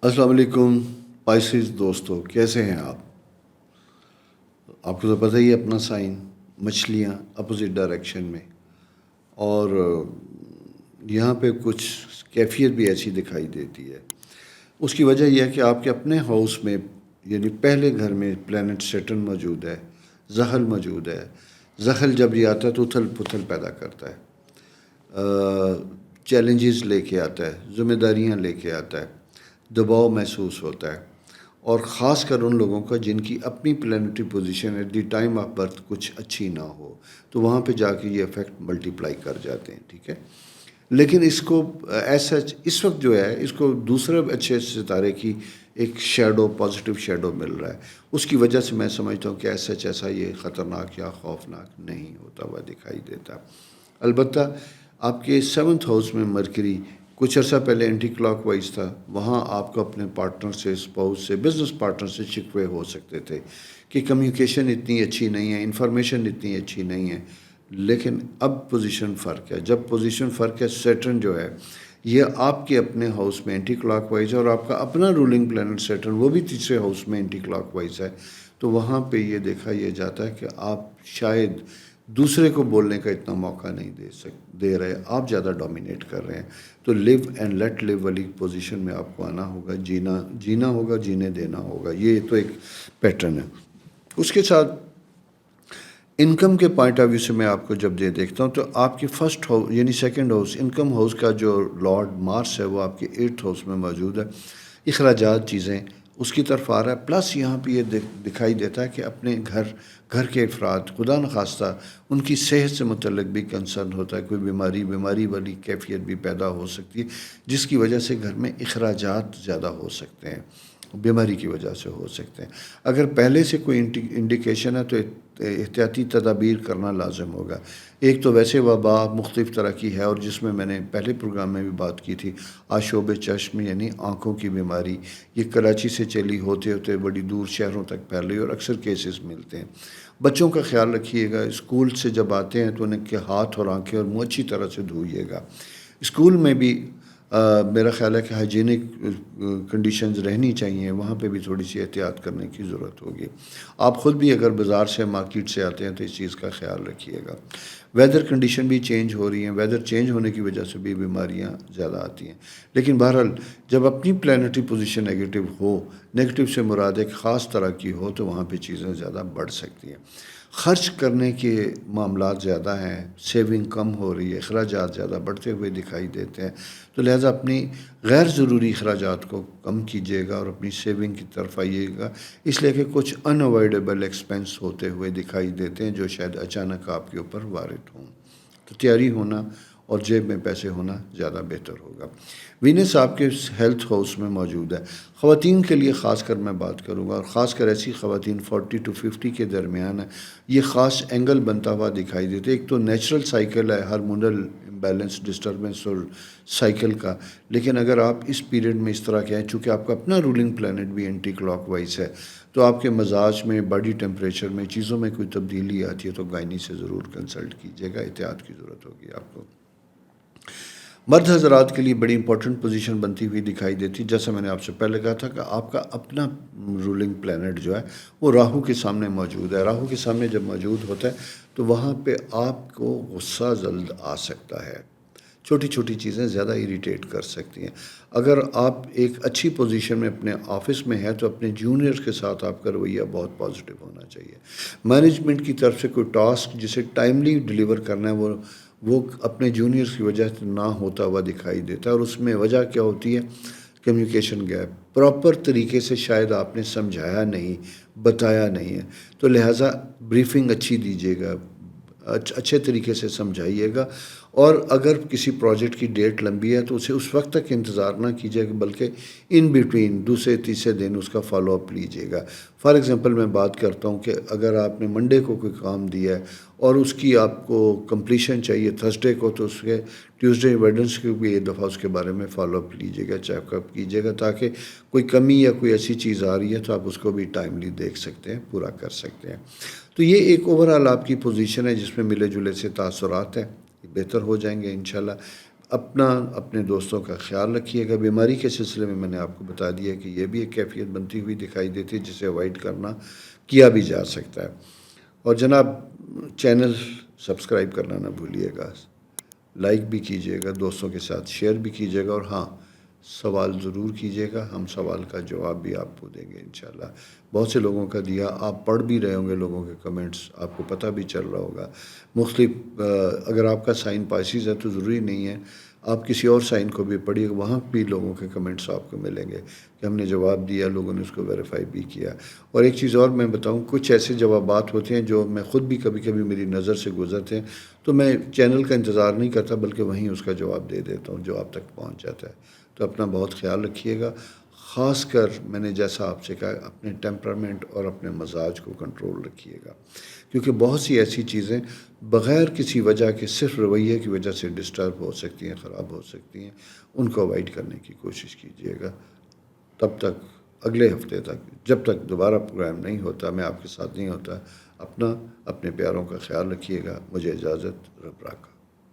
السلام علیکم پائسیز دوستو، کیسے ہیں آپ کو تو پتہ ہی ہے اپنا سائن مچھلیاں اپوزٹ ڈائریکشن میں، اور یہاں پہ کچھ کیفیت بھی ایسی دکھائی دیتی ہے۔ اس کی وجہ یہ ہے کہ آپ کے اپنے ہاؤس میں یعنی پہلے گھر میں پلانٹ سیٹرن موجود ہے، زحل موجود ہے۔ زحل جب یہ آتا ہے تو اتھل پتھل پیدا کرتا ہے، چیلنجز لے کے آتا ہے، ذمہ داریاں لے کے آتا ہے، دباؤ محسوس ہوتا ہے، اور خاص کر ان لوگوں کا جن کی اپنی planetary position at the time of birth کچھ اچھی نہ ہو، تو وہاں پہ جا کے یہ افیکٹ ملٹیپلائی کر جاتے ہیں، ٹھیک ہے۔ لیکن اس کو ایسا اس وقت جو ہے اس کو دوسرے اچھے ستارے کی ایک شیڈو، پازیٹیو شیڈو مل رہا ہے۔ اس کی وجہ سے میں سمجھتا ہوں کہ ایسا یہ خطرناک یا خوفناک نہیں ہوتا ہوا دکھائی دیتا۔ البتہ آپ کے 7th ہاؤس میں مرکری کچھ عرصہ پہلے اینٹی کلاک وائز تھا، وہاں آپ کو اپنے پارٹنر سے، اسپاؤس سے، بزنس پارٹنر سے شکوے ہو سکتے تھے کہ کمیونیکیشن اتنی اچھی نہیں ہے، انفارمیشن اتنی اچھی نہیں ہے۔ لیکن اب پوزیشن فرق ہے، جب پوزیشن فرق ہے، سیٹرن جو ہے یہ آپ کے اپنے ہاؤس میں اینٹی کلاک وائز ہے، اور آپ کا اپنا رولنگ پلانٹ سیٹرن وہ بھی تیسرے ہاؤس میں اینٹی کلاک وائز ہے، تو وہاں پہ یہ دیکھا یہ جاتا ہے کہ آپ شاید دوسرے کو بولنے کا اتنا موقع نہیں دے رہے، آپ زیادہ ڈومینیٹ کر رہے ہیں۔ تو لیو اینڈ لیٹ لیو والی پوزیشن میں آپ کو آنا ہوگا، جینا ہوگا، جینے دینا ہوگا، یہ تو ایک پیٹرن ہے۔ اس کے ساتھ انکم کے پوائنٹ آف ویو سے میں آپ کو جب دیکھتا ہوں تو آپ کے فرسٹ ہاؤس یعنی سیکنڈ ہاؤس، انکم ہاؤس کا جو لارڈ مارس ہے وہ آپ کے 8th ہاؤس میں موجود ہے۔ اخراجات چیزیں اس کی طرف آ رہا ہے، پلس یہاں پہ یہ دکھائی دیتا ہے کہ اپنے گھر کے افراد خدا نخواستہ ان کی صحت سے متعلق بھی کنسرن ہوتا ہے، کوئی بیماری والی کیفیت بھی پیدا ہو سکتی ہے، جس کی وجہ سے گھر میں اخراجات زیادہ ہو سکتے ہیں، بیماری کی وجہ سے ہو سکتے ہیں۔ اگر پہلے سے کوئی انڈیکیشن ہے تو احتیاطی تدابیر کرنا لازم ہوگا۔ ایک تو ویسے وبا مختلف طرح کی ہے، اور جس میں میں نے پہلے پروگرام میں بھی بات کی تھی، آشوب چشم یعنی آنکھوں کی بیماری، یہ کراچی سے چلی ہوتے ہوتے بڑی دور شہروں تک پھیل رہی ہے، اور اکثر کیسز ملتے ہیں۔ بچوں کا خیال رکھیے گا، اسکول سے جب آتے ہیں تو ان کے ہاتھ اور آنکھیں اور منہ اچھی طرح سے دھوئیے گا۔ اسکول میں بھی میرا خیال ہے کہ ہائیجینک کنڈیشنز رہنی چاہیے، وہاں پہ بھی تھوڑی سی احتیاط کرنے کی ضرورت ہوگی۔ آپ خود بھی اگر بازار سے، مارکیٹ سے آتے ہیں تو اس چیز کا خیال رکھیے گا۔ ویدر کنڈیشن بھی چینج ہو رہی ہیں، ویدر چینج ہونے کی وجہ سے بھی بیماریاں زیادہ آتی ہیں، لیکن بہرحال جب اپنی پلانٹری پوزیشن نیگیٹو ہو، نیگیٹو سے مراد ایک خاص طرح کی ہو، تو وہاں پہ چیزیں زیادہ بڑھ سکتی ہیں۔ خرچ کرنے کے معاملات زیادہ ہیں، سیونگ کم ہو رہی ہے، اخراجات زیادہ بڑھتے ہوئے دکھائی دیتے ہیں، تو لہٰذا اپنی غیر ضروری اخراجات کو کم کیجیے گا اور اپنی سیونگ کی طرف آئیے گا، اس لیے کہ کچھ ان اوائڈیبل ایکسپینس ہوتے ہوئے دکھائی دیتے ہیں جو شاید اچانک آپ کے اوپر وارد ہوں، تو تیاری ہونا اور جیب میں پیسے ہونا زیادہ بہتر ہوگا۔ وینس آپ کے ہیلتھ ہاؤس میں موجود ہے۔ خواتین کے لیے خاص کر میں بات کروں گا، اور خاص کر ایسی خواتین 40 to 50 کے درمیان ہے، یہ خاص اینگل بنتا ہوا دکھائی دیتے۔ ایک تو نیچرل سائیکل ہے، ہارمونل امبیلنس، ڈسٹربنس اور سائیکل کا، لیکن اگر آپ اس پیریڈ میں اس طرح کے ہیں، چونکہ آپ کا اپنا رولنگ پلانٹ بھی اینٹی کلاک وائز ہے، تو آپ کے مزاج میں، باڈی ٹیمپریچر میں چیزوں میں کوئی تبدیلی آتی ہے تو گائنی سے ضرور کنسلٹ کیجیے گا، احتیاط کی ضرورت ہوگی آپ کو۔ مرد حضرات کے لیے بڑی امپورٹنٹ پوزیشن بنتی ہوئی دکھائی دیتی، جیسا میں نے آپ سے پہلے کہا تھا کہ آپ کا اپنا رولنگ پلانٹ جو ہے وہ راہو کے سامنے موجود ہے۔ راہو کے سامنے جب موجود ہوتا ہے تو وہاں پہ آپ کو غصہ جلد آ سکتا ہے، چھوٹی چھوٹی چیزیں زیادہ اریٹیٹ کر سکتی ہیں۔ اگر آپ ایک اچھی پوزیشن میں اپنے آفس میں ہیں تو اپنے جونیئرز کے ساتھ آپ کا رویہ بہت پازیٹیو ہونا چاہیے۔ مینجمنٹ کی طرف سے کوئی ٹاسک جسے ٹائملی ڈیلیور کرنا ہے وہ اپنے جونیئرز کی وجہ سے نہ ہوتا ہوا دکھائی دیتا ہے، اور اس میں وجہ کیا ہوتی ہے؟ کمیونیکیشن گیپ، پراپر طریقے سے شاید آپ نے سمجھایا نہیں، بتایا نہیں ہے، تو لہٰذا بریفنگ اچھی دیجیے گا، اچھے طریقے سے سمجھائیے گا، اور اگر کسی پروجیکٹ کی ڈیٹ لمبی ہے تو اسے اس وقت تک انتظار نہ کیجیے گا، بلکہ ان بٹوین دوسرے تیسرے دن اس کا فالو اپ لیجیے گا۔ فار ایگزامپل میں بات کرتا ہوں کہ اگر آپ نے منڈے کو کوئی کام دیا ہے اور اس کی آپ کو کمپلیشن چاہیے تھرسڈے کو، تو اس کے ٹیوزڈے ویڈنسڈے کو بھی ایک دفعہ اس کے بارے میں فالو اپ لیجیے گا، چیک اپ کیجیے گا، تاکہ کوئی کمی یا کوئی ایسی چیز آ رہی ہے تو آپ اس کو بھی ٹائملی دیکھ سکتے ہیں، پورا کر سکتے ہیں۔ تو یہ ایک اوورآل آپ کی پوزیشن ہے جس میں ملے جلے سے تاثرات ہیں، بہتر ہو جائیں گے انشاءاللہ۔ اپنا اپنے دوستوں کا خیال رکھیے گا۔ بیماری کے سلسلے میں میں نے آپ کو بتا دیا کہ یہ بھی ایک کیفیت بنتی ہوئی دکھائی دیتی ہے جسے اوائڈ کرنا کیا بھی جا سکتا ہے۔ اور جناب چینل سبسکرائب کرنا نہ بھولیے گا، لائک بھی کیجیے گا، دوستوں کے ساتھ شیئر بھی کیجیے گا، اور ہاں سوال ضرور کیجیے گا، ہم سوال کا جواب بھی آپ کو دیں گے انشاءاللہ۔ بہت سے لوگوں کا دیا، آپ پڑھ بھی رہے ہوں گے لوگوں کے کمنٹس، آپ کو پتہ بھی چل رہا ہوگا مختلف اگر آپ کا سائن پائسیز ہے تو ضروری نہیں ہے آپ کسی اور سائن کو بھی پڑھیے، وہاں بھی لوگوں کے کمنٹس آپ کو ملیں گے کہ ہم نے جواب دیا، لوگوں نے اس کو ویریفائی بھی کیا۔ اور ایک چیز اور میں بتاؤں، کچھ ایسے جوابات ہوتے ہیں جو میں خود بھی کبھی کبھی میری نظر سے گزرتے ہیں تو میں چینل کا انتظار نہیں کرتا بلکہ وہیں اس کا جواب دے دیتا ہوں جو آپ تک پہنچ جاتا ہے۔ تو اپنا بہت خیال رکھیے گا، خاص کر میں نے جیسا آپ سے کہا اپنے ٹیمپرامنٹ اور اپنے مزاج کو کنٹرول رکھیے گا، کیونکہ بہت سی ایسی چیزیں بغیر کسی وجہ کے صرف رویے کی وجہ سے ڈسٹرب ہو سکتی ہیں، خراب ہو سکتی ہیں، ان کو اوائڈ کرنے کی کوشش کیجیے گا۔ تب تک اگلے ہفتے تک جب تک دوبارہ پروگرام نہیں ہوتا، میں آپ کے ساتھ نہیں ہوتا، اپنے پیاروں کا خیال رکھیے گا۔ مجھے اجازت، رب راکھا۔